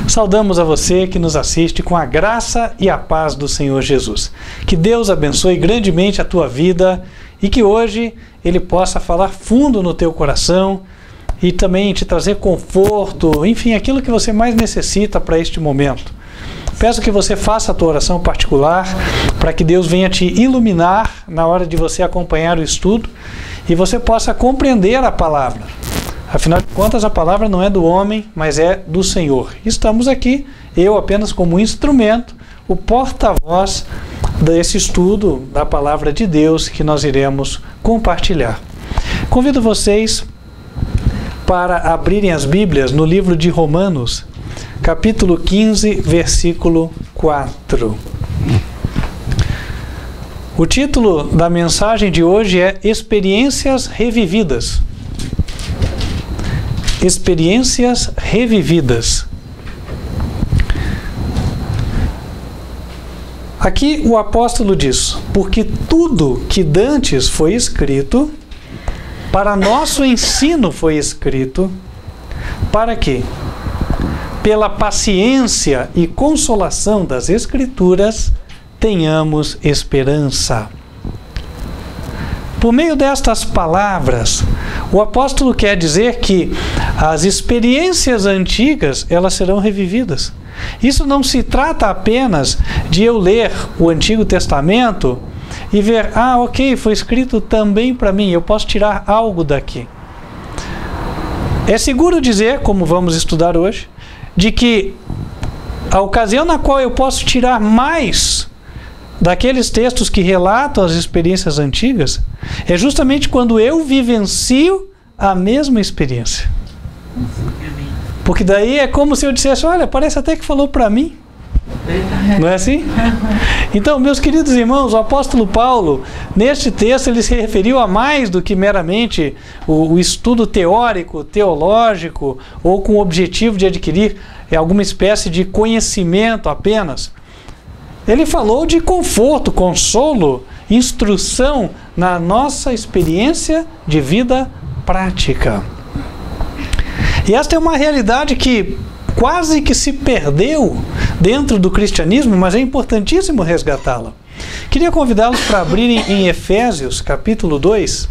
Saudamos a você que nos assiste com a graça e a paz do Senhor Jesus. Que Deus abençoe grandemente a tua vida e que hoje Ele possa falar fundo no teu coração e também te trazer conforto, enfim, aquilo que você mais necessita para este momento. Peço que você faça a tua oração particular para que Deus venha te iluminar na hora de você acompanhar o estudo e você possa compreender a palavra. Afinal de contas, a palavra não é do homem, mas é do Senhor. Estamos aqui, eu apenas como instrumento, o porta-voz desse estudo da palavra de Deus que nós iremos compartilhar. Convido vocês para abrirem as Bíblias no livro de Romanos, capítulo 15, versículo 4. O título da mensagem de hoje é Experiências Revividas. Experiências revividas. Aqui o apóstolo diz: porque tudo que dantes foi escrito, para nosso ensino foi escrito, para que, pela paciência e consolação das Escrituras, tenhamos esperança. Por meio destas palavras, o apóstolo quer dizer que as experiências antigas, elas serão revividas. Isso não se trata apenas de eu ler o Antigo Testamento e ver, ok, foi escrito também para mim, eu posso tirar algo daqui. É seguro dizer, como vamos estudar hoje, de que a ocasião na qual eu posso tirar mais daqueles textos que relatam as experiências antigas é justamente quando eu vivencio a mesma experiência. Porque daí é como se eu dissesse, olha, parece até que falou para mim. Não é assim? Então, meus queridos irmãos, o apóstolo Paulo, neste texto, ele se referiu a mais do que meramente o estudo teórico, teológico, ou com o objetivo de adquirir alguma espécie de conhecimento apenas. Ele falou de conforto, consolo, instrução na nossa experiência de vida prática. E esta é uma realidade que quase que se perdeu dentro do cristianismo, mas é importantíssimo resgatá-la. Queria convidá-los para abrirem em Efésios, capítulo 2.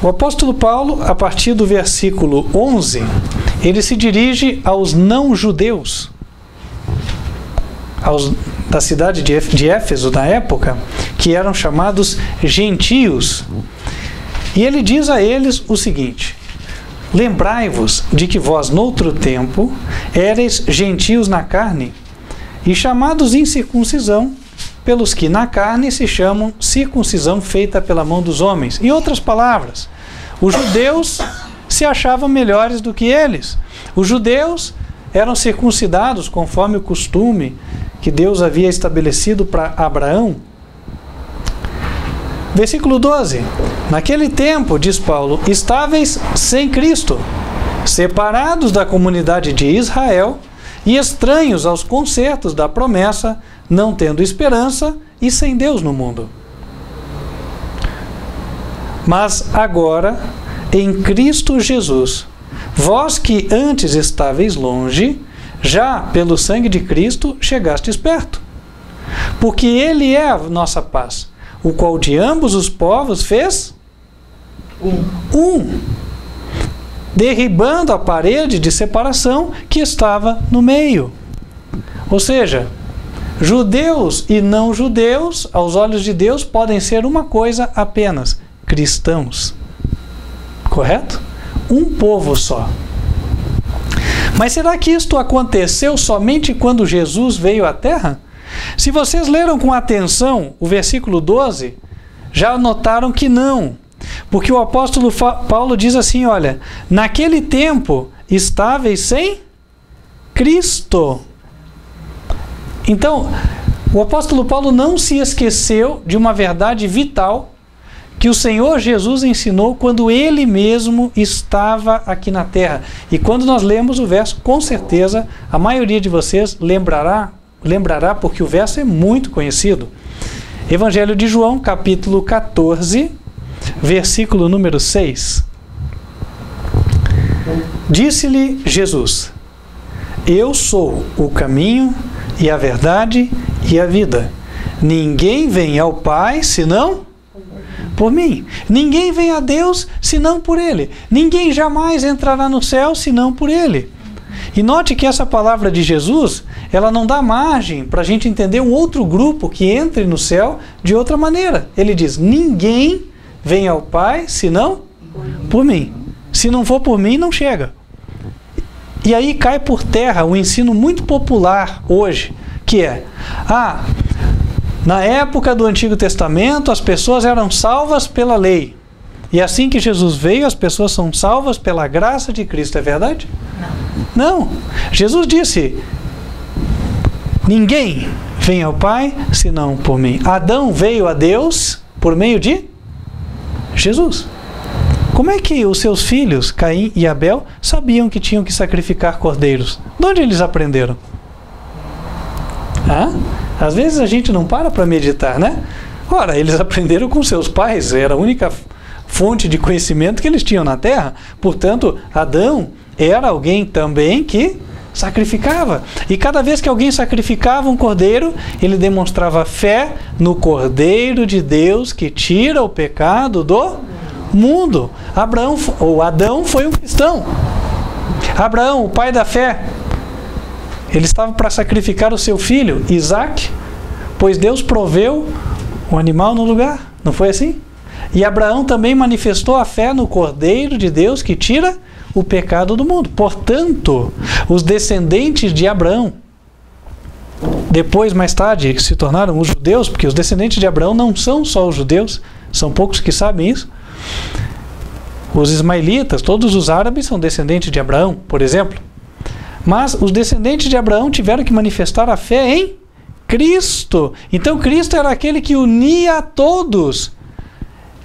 O apóstolo Paulo, a partir do versículo 11, ele se dirige aos não-judeus, da cidade de Éfeso, na época, que eram chamados gentios. E ele diz a eles o seguinte: lembrai-vos de que vós, noutro tempo, éreis gentios na carne, e chamados incircuncisão, pelos que na carne se chamam circuncisão feita pela mão dos homens. Em outras palavras, os judeus se achavam melhores do que eles. Os judeus eram circuncidados conforme o costume que Deus havia estabelecido para Abraão. Versículo 12. Naquele tempo, diz Paulo, estáveis sem Cristo, separados da comunidade de Israel e estranhos aos concertos da promessa, não tendo esperança e sem Deus no mundo. Mas agora, em Cristo Jesus, vós que antes estáveis longe, já pelo sangue de Cristo chegastes perto. Porque Ele é a nossa paz, o qual de ambos os povos fez um, derribando a parede de separação que estava no meio. Ou seja, judeus e não judeus, aos olhos de Deus, podem ser uma coisa apenas: cristãos. Correto? Um povo só. Mas será que isto aconteceu somente quando Jesus veio à Terra? Se vocês leram com atenção o versículo 12, já notaram que não. Porque o apóstolo Paulo diz assim, olha, naquele tempo estáveis sem Cristo. Então, o apóstolo Paulo não se esqueceu de uma verdade vital que o Senhor Jesus ensinou quando Ele mesmo estava aqui na terra. E quando nós lemos o verso, com certeza, a maioria de vocês lembrará porque o verso é muito conhecido. Evangelho de João, capítulo 14, versículo número 6. Disse-lhe Jesus: eu sou o caminho e a verdade e a vida. Ninguém vem ao Pai senão por mim. Ninguém vem a Deus senão por Ele. Ninguém jamais entrará no céu senão por Ele. E note que essa palavra de Jesus, ela não dá margem para a gente entender um outro grupo que entre no céu de outra maneira. Ele diz: ninguém vem ao Pai senão por mim. Se não for por mim, não chega. E aí cai por terra um ensino muito popular hoje, que é: na época do Antigo Testamento, as pessoas eram salvas pela lei. E assim que Jesus veio, as pessoas são salvas pela graça de Cristo. É verdade? Não. Jesus disse: ninguém vem ao Pai senão por mim. Adão veio a Deus por meio de Jesus. Como é que os seus filhos, Caim e Abel, sabiam que tinham que sacrificar cordeiros? De onde eles aprenderam? Às vezes a gente não para meditar, né? Ora, eles aprenderam com seus pais, era a única fonte de conhecimento que eles tinham na terra. Portanto, Adão era alguém também que sacrificava. E cada vez que alguém sacrificava um cordeiro, ele demonstrava fé no Cordeiro de Deus que tira o pecado do mundo. Adão foi um cristão. Abraão, o pai da fé, ele estava para sacrificar o seu filho, Isaque, pois Deus proveu um animal no lugar. Não foi assim? E Abraão também manifestou a fé no Cordeiro de Deus que tira o pecado do mundo. Portanto, os descendentes de Abraão, depois, mais tarde, se tornaram os judeus, porque os descendentes de Abraão não são só os judeus, são poucos que sabem isso. Os ismaelitas, todos os árabes são descendentes de Abraão, por exemplo. Mas os descendentes de Abraão tiveram que manifestar a fé em Cristo. Então Cristo era aquele que unia a todos.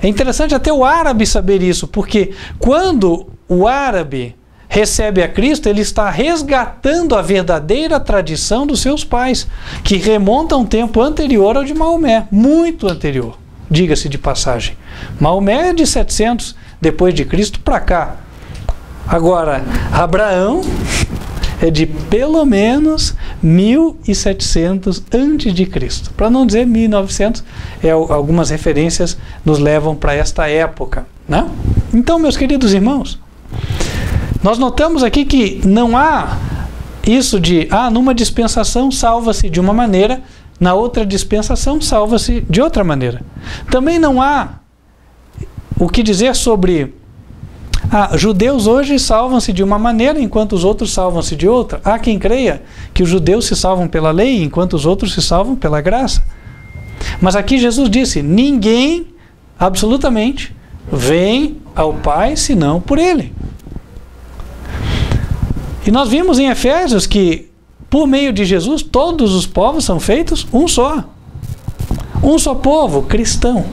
É interessante até o árabe saber isso, porque quando o árabe recebe a Cristo, ele está resgatando a verdadeira tradição dos seus pais, que remonta a um tempo anterior ao de Maomé, muito anterior, diga-se de passagem. Maomé é de 700 depois de Cristo para cá. Agora, Abraão é de pelo menos 1700 antes de Cristo. Para não dizer 1900, algumas referências nos levam para esta época, né? Então, meus queridos irmãos, nós notamos aqui que não há isso de, numa dispensação salva-se de uma maneira, na outra dispensação salva-se de outra maneira. Também não há o que dizer sobre judeus hoje salvam-se de uma maneira, enquanto os outros salvam-se de outra. Há quem creia que os judeus se salvam pela lei, enquanto os outros se salvam pela graça. Mas aqui Jesus disse: ninguém, absolutamente, vem ao Pai senão por Ele. E nós vimos em Efésios que, por meio de Jesus, todos os povos são feitos um só. Um só povo, cristão.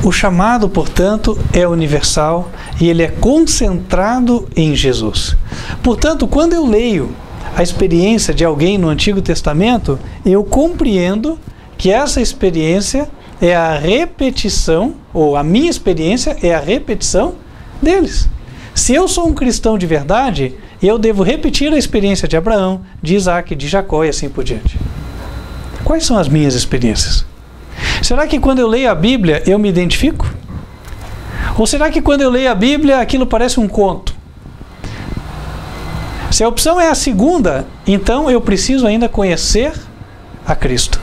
O chamado, portanto, é universal e ele é concentrado em Jesus. Portanto, quando eu leio a experiência de alguém no Antigo Testamento, eu compreendo que essa experiência é a repetição, ou a minha experiência é a repetição deles. Se eu sou um cristão de verdade, eu devo repetir a experiência de Abraão, de Isaque, de Jacó e assim por diante. Quais são as minhas experiências? Será que quando eu leio a Bíblia eu me identifico? Ou será que quando eu leio a Bíblia aquilo parece um conto? Se a opção é a segunda, então eu preciso ainda conhecer a Cristo.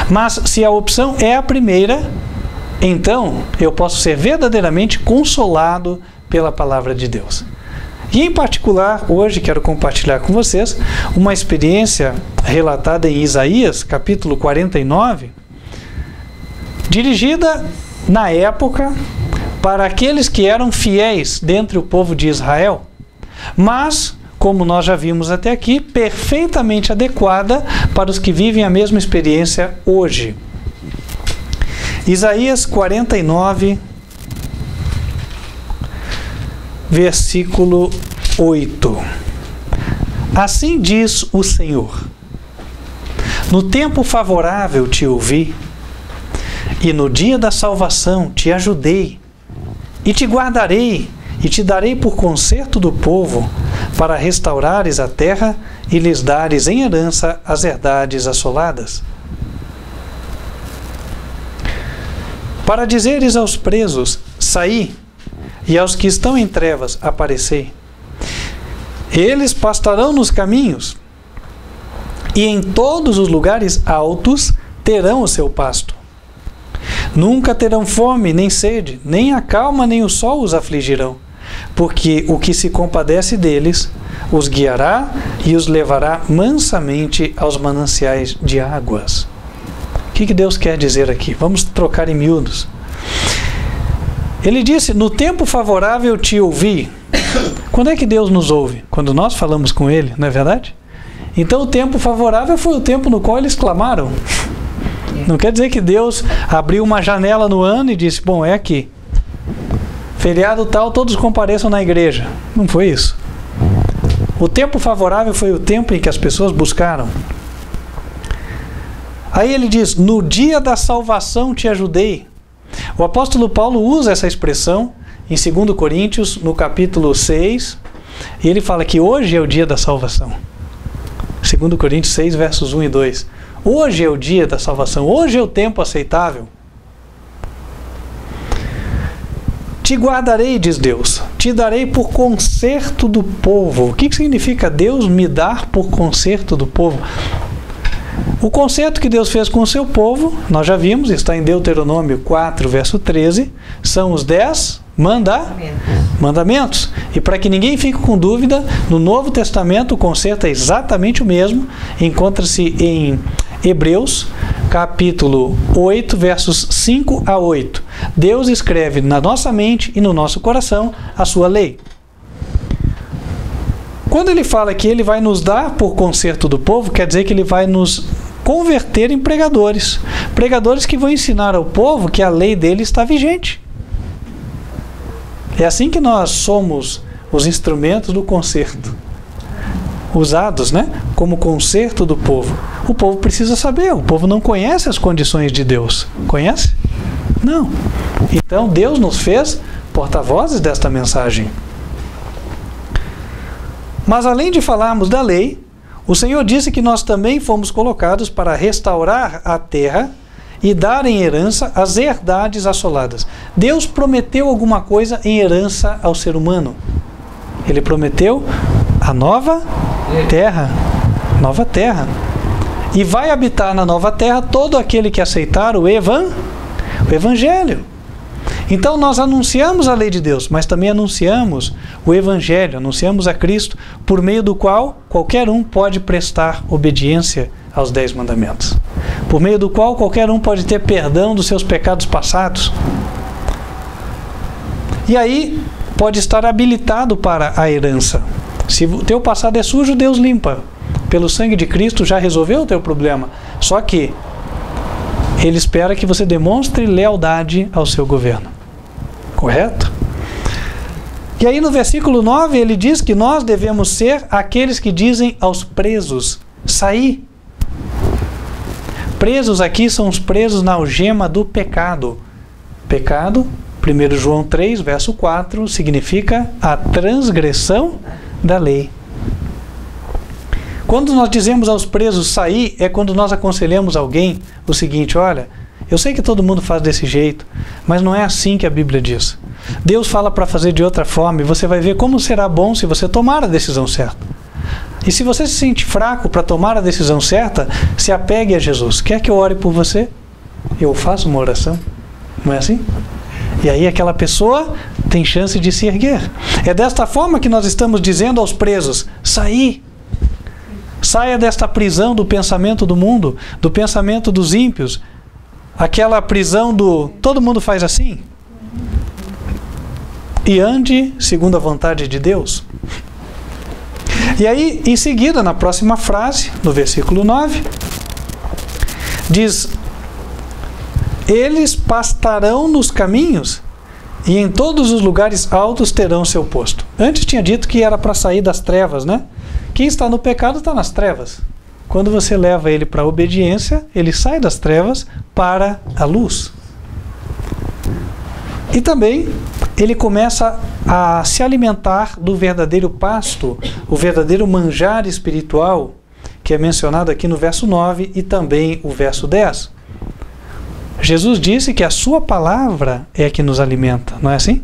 Mas se a opção é a primeira, então eu posso ser verdadeiramente consolado pela palavra de Deus. E em particular, hoje quero compartilhar com vocês uma experiência relatada em Isaías, capítulo 49, dirigida na época para aqueles que eram fiéis dentre o povo de Israel, mas, como nós já vimos até aqui, perfeitamente adequada para os que vivem a mesma experiência hoje. Isaías 49, versículo 8. Assim diz o Senhor: no tempo favorável te ouvi, e no dia da salvação te ajudei. E te guardarei, e te darei por conserto do povo, para restaurares a terra e lhes dares em herança as herdades assoladas. Para dizeres aos presos, saí, e aos que estão em trevas, aparecei. Eles pastarão nos caminhos, e em todos os lugares altos terão o seu pasto. Nunca terão fome, nem sede, nem a calma, nem o sol os afligirão, porque o que se compadece deles os guiará e os levará mansamente aos mananciais de águas. O que Deus quer dizer aqui? Vamos trocar em miúdos. Ele disse, no tempo favorável te ouvi. Quando é que Deus nos ouve? Quando nós falamos com Ele, não é verdade? Então o tempo favorável foi o tempo no qual eles clamaram. Não quer dizer que Deus abriu uma janela no ano e disse, bom, é aqui. Feriado tal, todos compareçam na igreja. Não foi isso. O tempo favorável foi o tempo em que as pessoas buscaram. Aí ele diz, no dia da salvação te ajudei. O apóstolo Paulo usa essa expressão em 2 Coríntios, no capítulo 6, e ele fala que hoje é o dia da salvação. 2 Coríntios 6, versos 1 e 2. Hoje é o dia da salvação, hoje é o tempo aceitável. Te guardarei, diz Deus, te darei por conserto do povo. O que significa Deus me dar por conserto do povo? O conserto que Deus fez com o seu povo, nós já vimos, está em Deuteronômio 4, verso 13, são os 10 mandamentos. E para que ninguém fique com dúvida, no Novo Testamento o conserto é exatamente o mesmo, encontra-se em Hebreus, capítulo 8, versos 5 a 8. Deus escreve na nossa mente e no nosso coração a sua lei. Quando ele fala que ele vai nos dar por conserto do povo, quer dizer que ele vai nos converter em pregadores. Pregadores que vão ensinar ao povo que a lei dele está vigente. É assim que nós somos os instrumentos do conserto. Usados, como conserto do povo. O povo precisa saber, o povo não conhece as condições de Deus. Conhece? Não. Então Deus nos fez porta-vozes desta mensagem. Mas além de falarmos da lei, o Senhor disse que nós também fomos colocados para restaurar a terra e dar em herança as herdades assoladas. Deus prometeu alguma coisa em herança ao ser humano. Ele prometeu a nova terra. Nova terra. E vai habitar na nova terra todo aquele que aceitar o Evangelho. Então nós anunciamos a lei de Deus, mas também anunciamos o Evangelho, anunciamos a Cristo, por meio do qual qualquer um pode prestar obediência aos 10 mandamentos. Por meio do qual qualquer um pode ter perdão dos seus pecados passados. E aí pode estar habilitado para a herança. Se o teu passado é sujo, Deus limpa. Pelo sangue de Cristo já resolveu o teu problema. Só que Ele espera que você demonstre lealdade ao seu governo. Correto? E aí no versículo 9 ele diz que nós devemos ser aqueles que dizem aos presos, saí. Presos aqui são os presos na algema do pecado. Pecado, 1 João 3, verso 4, significa a transgressão da lei. Quando nós dizemos aos presos sair, é quando nós aconselhamos alguém o seguinte, olha, eu sei que todo mundo faz desse jeito, mas não é assim que a Bíblia diz. Deus fala para fazer de outra forma e você vai ver como será bom se você tomar a decisão certa. E se você se sente fraco para tomar a decisão certa, se apegue a Jesus. Quer que eu ore por você? Eu faço uma oração. Não é assim? E aí aquela pessoa tem chance de se erguer. É desta forma que nós estamos dizendo aos presos, saí. Saia desta prisão do pensamento do mundo, do pensamento dos ímpios. Aquela prisão do todo mundo faz assim. E ande segundo a vontade de Deus. E aí, em seguida, na próxima frase, no versículo 9, diz, eles pastarão nos caminhos e em todos os lugares altos terão seu posto. Antes tinha dito que era para sair das trevas, né? Quem está no pecado está nas trevas. Quando você leva ele para a obediência, ele sai das trevas para a luz. E também, ele começa a se alimentar do verdadeiro pasto, o verdadeiro manjar espiritual, que é mencionado aqui no verso 9 e também o verso 10. Jesus disse que a sua palavra é a que nos alimenta, não é assim?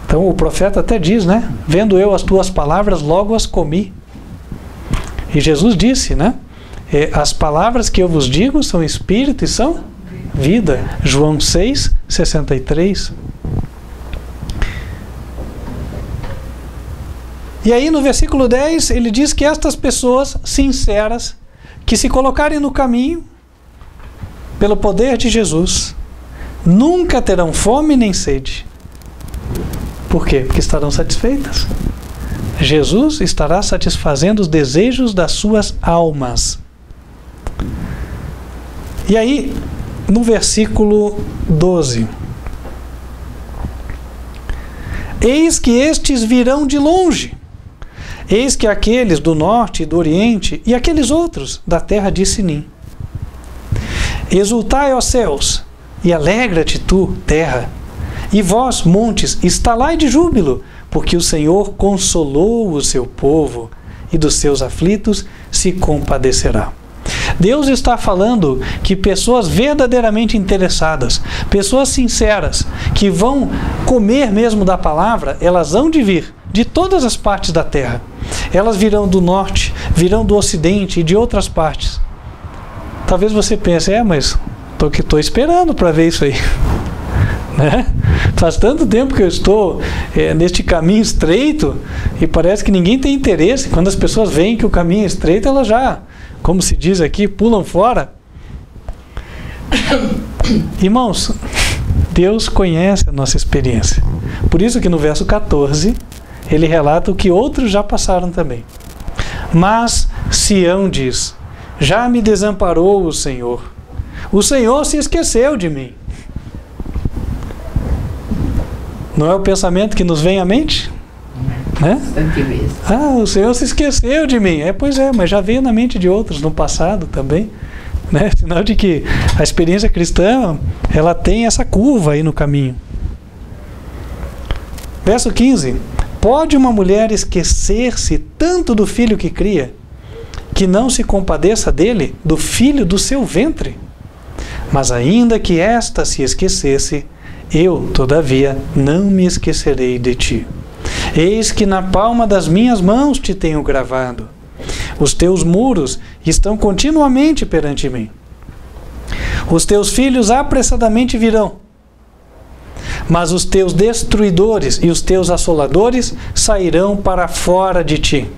Então o profeta até diz, né? Vendo eu as tuas palavras, logo as comi. E Jesus disse, né? As palavras que eu vos digo são espírito e são vida. João 6:63. E aí no versículo 10 ele diz que estas pessoas sinceras, que se colocarem no caminho, pelo poder de Jesus, nunca terão fome nem sede. Por quê? Porque estarão satisfeitas. Jesus estará satisfazendo os desejos das suas almas. E aí, no versículo 12: eis que estes virão de longe, eis que aqueles do norte e do oriente, e aqueles outros da terra de Sinim. Exultai, ó céus, e alegra-te tu, terra, e vós, montes, estalai de júbilo, porque o Senhor consolou o seu povo, e dos seus aflitos se compadecerá. Deus está falando que pessoas verdadeiramente interessadas, pessoas sinceras, que vão comer mesmo da palavra, elas hão de vir de todas as partes da terra. Elas virão do norte, virão do ocidente e de outras partes. Talvez você pense, mas estou esperando para ver isso aí. Né? Faz tanto tempo que eu estou neste caminho estreito e parece que ninguém tem interesse. Quando as pessoas veem que o caminho é estreito, elas já, como se diz aqui, pulam fora. Irmãos, Deus conhece a nossa experiência. Por isso que no verso 14 ele relata o que outros já passaram também. Mas Sião diz: já me desamparou o Senhor se esqueceu de mim. Não é o pensamento que nos vem à mente? Né? O Senhor se esqueceu de mim. Pois é, mas já veio na mente de outros no passado também. Né? Sinal de que a experiência cristã, ela tem essa curva aí no caminho. Verso 15: pode uma mulher esquecer-se tanto do filho que cria, que não se compadeça dele, do filho do seu ventre? Mas ainda que esta se esquecesse, eu, todavia, não me esquecerei de ti. Eis que na palma das minhas mãos te tenho gravado. Os teus muros estão continuamente perante mim. Os teus filhos apressadamente virão, mas os teus destruidores e os teus assoladores sairão para fora de ti.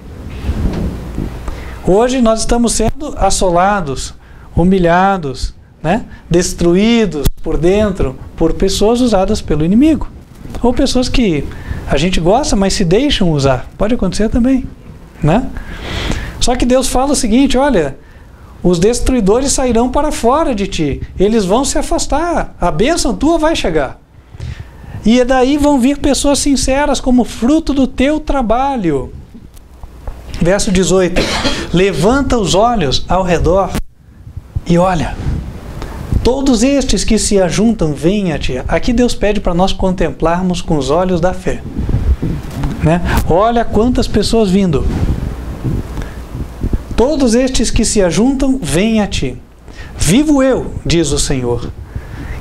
Hoje nós estamos sendo assolados, humilhados, né? Destruídos por dentro por pessoas usadas pelo inimigo. Ou pessoas que a gente gosta, mas se deixam usar. Pode acontecer também, né? Só que Deus fala o seguinte: olha, os destruidores sairão para fora de ti. Eles vão se afastar. A bênção tua vai chegar. E daí vão vir pessoas sinceras como fruto do teu trabalho. Verso 18: levanta os olhos ao redor e olha, todos estes que se ajuntam, vêm a ti. Aqui Deus pede para nós contemplarmos com os olhos da fé. Né? Olha quantas pessoas vindo. Todos estes que se ajuntam, vêm a ti. Vivo eu, diz o Senhor,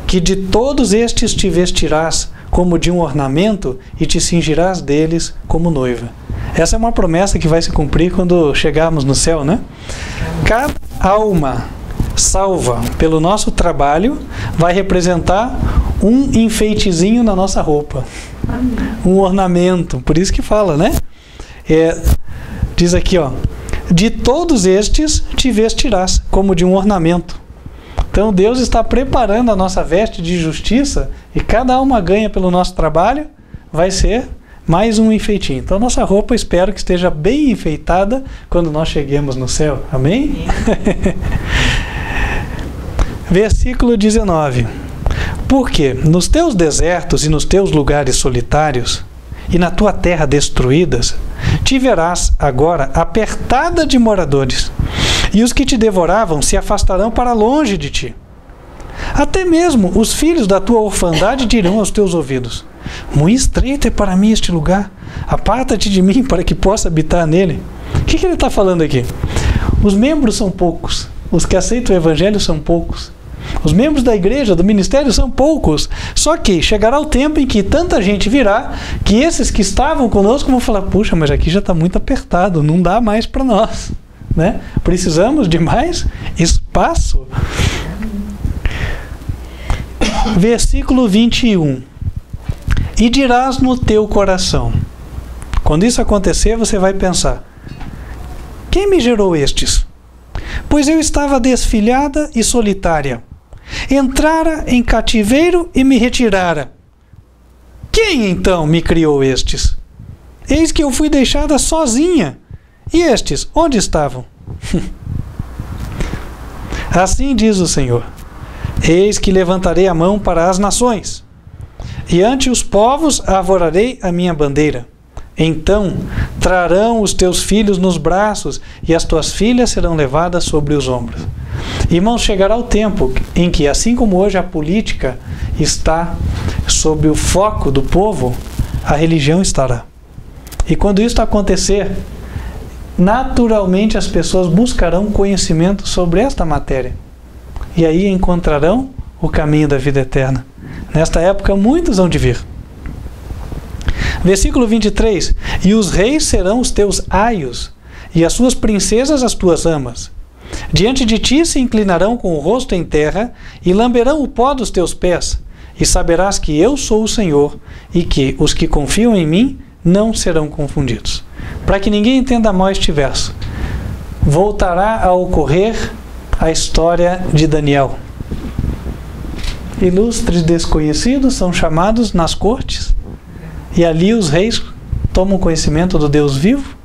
que de todos estes te vestirás como de um ornamento e te cingirás deles como noiva. Essa é uma promessa que vai se cumprir quando chegarmos no céu, né? Cada alma salva pelo nosso trabalho vai representar um enfeitezinho na nossa roupa. Um ornamento. Por isso que fala, né? Diz aqui, ó: de todos estes te vestirás como de um ornamento. Então Deus está preparando a nossa veste de justiça e cada alma ganha pelo nosso trabalho vai ser mais um enfeitinho. Então nossa roupa, espero que esteja bem enfeitada quando nós cheguemos no céu. Amém? Versículo 19: porque nos teus desertos e nos teus lugares solitários e na tua terra destruídas te verás agora apertada de moradores, e os que te devoravam se afastarão para longe de ti. Até mesmo os filhos da tua orfandade dirão aos teus ouvidos: muito estreito é para mim este lugar, aparta-te de mim para que possa habitar nele. O que ele está falando aqui? Os membros são poucos, os que aceitam o evangelho são poucos, os membros da igreja, do ministério são poucos. Só que chegará o tempo em que tanta gente virá, que esses que estavam conosco vão falar: puxa, mas aqui já está muito apertado, não dá mais para nós, né? Precisamos de mais espaço. Versículo 21. E dirás no teu coração. Quando isso acontecer, você vai pensar: quem me gerou estes? Pois eu estava desfilhada e solitária. Entrara em cativeiro e me retirara. Quem então me criou estes? Eis que eu fui deixada sozinha. E estes, onde estavam? Assim diz o Senhor: eis que levantarei a mão para as nações, e ante os povos arvorarei a minha bandeira. Então trarão os teus filhos nos braços, e as tuas filhas serão levadas sobre os ombros. Irmãos, chegará o tempo em que, assim como hoje a política está sob o foco do povo, a religião estará. E quando isso acontecer, naturalmente as pessoas buscarão conhecimento sobre esta matéria. E aí encontrarão o caminho da vida eterna. Nesta época, muitos hão de vir. Versículo 23. E os reis serão os teus aios, e as suas princesas as tuas amas. Diante de ti se inclinarão com o rosto em terra, e lamberão o pó dos teus pés. E saberás que eu sou o Senhor, e que os que confiam em mim não serão confundidos. Para que ninguém entenda mal este verso, voltará a ocorrer a história de Daniel. Ilustres desconhecidos são chamados nas cortes, e ali os reis tomam conhecimento do Deus vivo,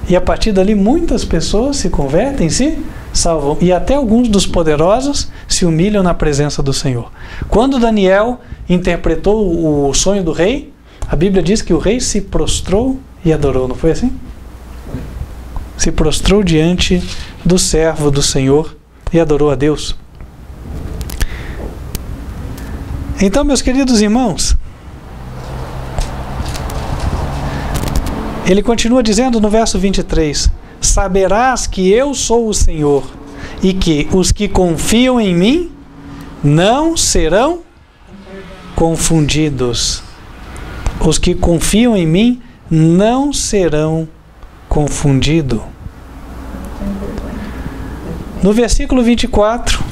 e a partir dali muitas pessoas se convertem, se salvam, e até alguns dos poderosos se humilham na presença do Senhor. Quando Daniel interpretou o sonho do rei, a Bíblia diz que o rei se prostrou e adorou, não foi assim? Se prostrou diante do servo do Senhor e adorou a Deus. Então, meus queridos irmãos, ele continua dizendo no verso 23: saberás que eu sou o Senhor, e que os que confiam em mim não serão confundidos. Os que confiam em mim não serão confundidos. No versículo 24,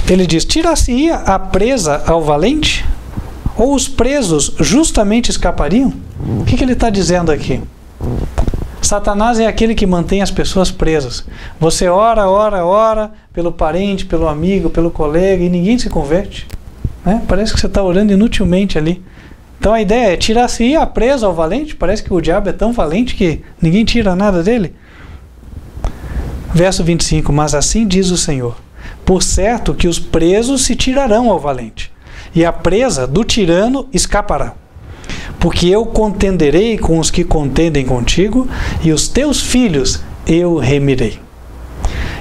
ele diz: tirar-se-ia a presa ao valente? Ou os presos justamente escapariam? O que ele está dizendo aqui? Satanás é aquele que mantém as pessoas presas. Você ora pelo parente, pelo amigo, pelo colega, e ninguém se converte, né? Parece que você está orando inutilmente ali. Então a ideia é tirar-se a presa ao valente. Parece que o diabo é tão valente que ninguém tira nada dele. Verso 25: mas assim diz o Senhor: por certo que os presos se tirarão ao valente, e a presa do tirano escapará. Porque eu contenderei com os que contendem contigo, e os teus filhos eu remirei.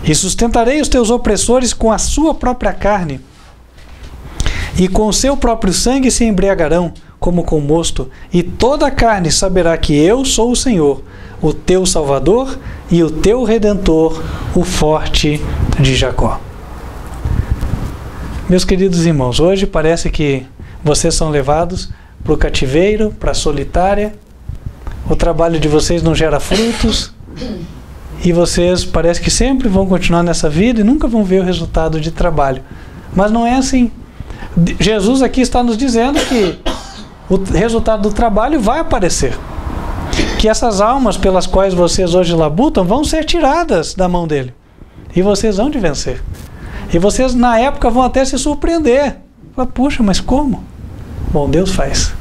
E sustentarei os teus opressores com a sua própria carne, e com o seu próprio sangue se embriagarão, como com mosto, e toda a carne saberá que eu sou o Senhor, o teu Salvador e o teu Redentor, o forte de Jacó. Meus queridos irmãos, hoje parece que vocês são levados para o cativeiro, para a solitária, o trabalho de vocês não gera frutos, e vocês parece que sempre vão continuar nessa vida e nunca vão ver o resultado de trabalho. Mas não é assim. Jesus aqui está nos dizendo que o resultado do trabalho vai aparecer. Que essas almas pelas quais vocês hoje labutam vão ser tiradas da mão dele. E vocês vão de vencer. E vocês na época vão até se surpreender. Fala, puxa, mas como? Bom, Deus faz.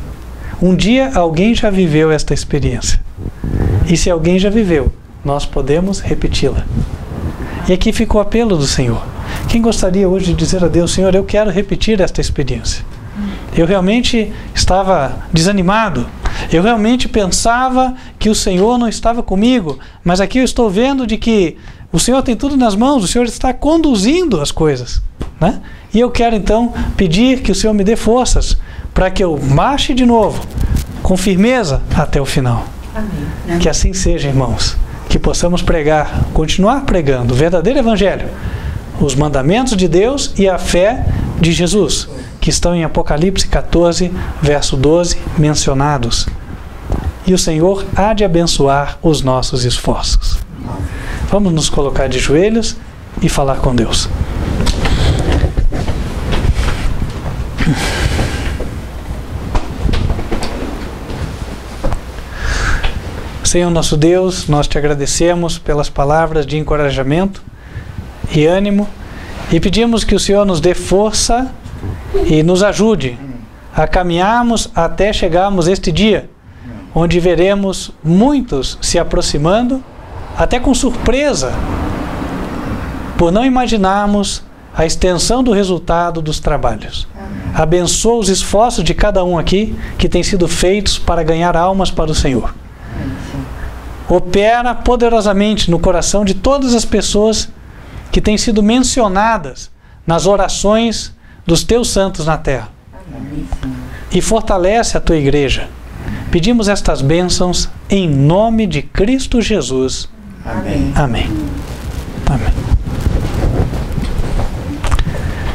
Um dia alguém já viveu esta experiência. E se alguém já viveu, nós podemos repeti-la. E aqui fica o apelo do Senhor. Quem gostaria hoje de dizer a Deus: Senhor, eu quero repetir esta experiência. Eu realmente estava desanimado. Eu realmente pensava que o Senhor não estava comigo. Mas aqui eu estou vendo de que O Senhor tem tudo nas mãos, o Senhor está conduzindo as coisas, né? E eu quero então pedir que o Senhor me dê forças para que eu marche de novo, com firmeza, até o final. Amém. Que assim seja, irmãos. Que possamos pregar, continuar pregando o verdadeiro Evangelho, os mandamentos de Deus e a fé de Jesus, que estão em Apocalipse 14, verso 12, mencionados. E o Senhor há de abençoar os nossos esforços. Vamos nos colocar de joelhos e falar com Deus. Senhor nosso Deus, nós te agradecemos pelas palavras de encorajamento e ânimo e pedimos que o Senhor nos dê força e nos ajude a caminharmos até chegarmos este dia, onde veremos muitos se aproximando, até com surpresa, por não imaginarmos a extensão do resultado dos trabalhos. Abençoa os esforços de cada um aqui que têm sido feitos para ganhar almas para o Senhor. Opera poderosamente no coração de todas as pessoas que têm sido mencionadas nas orações dos teus santos na terra. E fortalece a tua igreja. Pedimos estas bênçãos em nome de Cristo Jesus. Amém. Amém. Amém.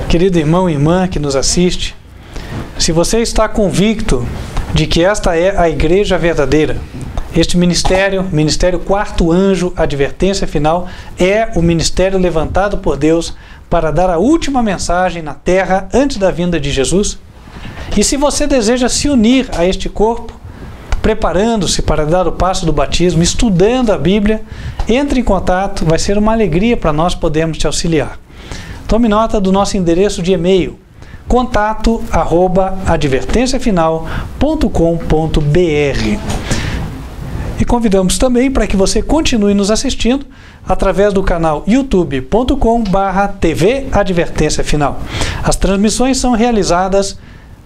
Querido irmão e irmã que nos assiste, se você está convicto de que esta é a igreja verdadeira, este ministério Quarto Anjo, Advertência Final, é o ministério levantado por Deus para dar a última mensagem na terra antes da vinda de Jesus. E se você deseja se unir a este corpo, preparando-se para dar o passo do batismo, estudando a Bíblia, entre em contato, vai ser uma alegria para nós podermos te auxiliar. Tome nota do nosso endereço de e-mail, contato@advertenciafinal.com.br. E convidamos também para que você continue nos assistindo através do canal youtube.com/TV Advertência Final. As transmissões são realizadas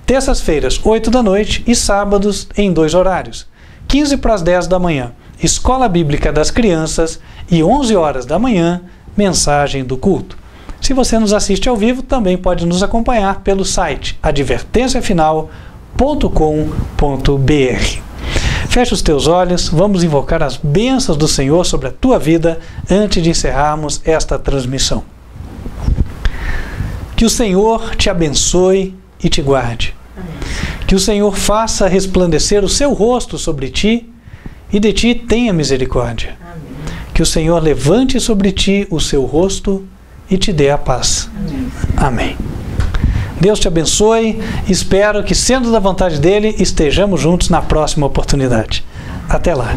terças-feiras, 8 da noite, e sábados em 2 horários. 15 para as 10 da manhã, Escola Bíblica das Crianças, e 11 horas da manhã, Mensagem do Culto. Se você nos assiste ao vivo, também pode nos acompanhar pelo site advertenciafinal.com.br. Feche os teus olhos, vamos invocar as bênçãos do Senhor sobre a tua vida antes de encerrarmos esta transmissão. Que o Senhor te abençoe e te guarde. Que o Senhor faça resplandecer o seu rosto sobre ti e de ti tenha misericórdia. Que o Senhor levante sobre ti o seu rosto e te dê a paz. Amém. Deus te abençoe. Espero que, sendo da vontade dele, estejamos juntos na próxima oportunidade. Até lá.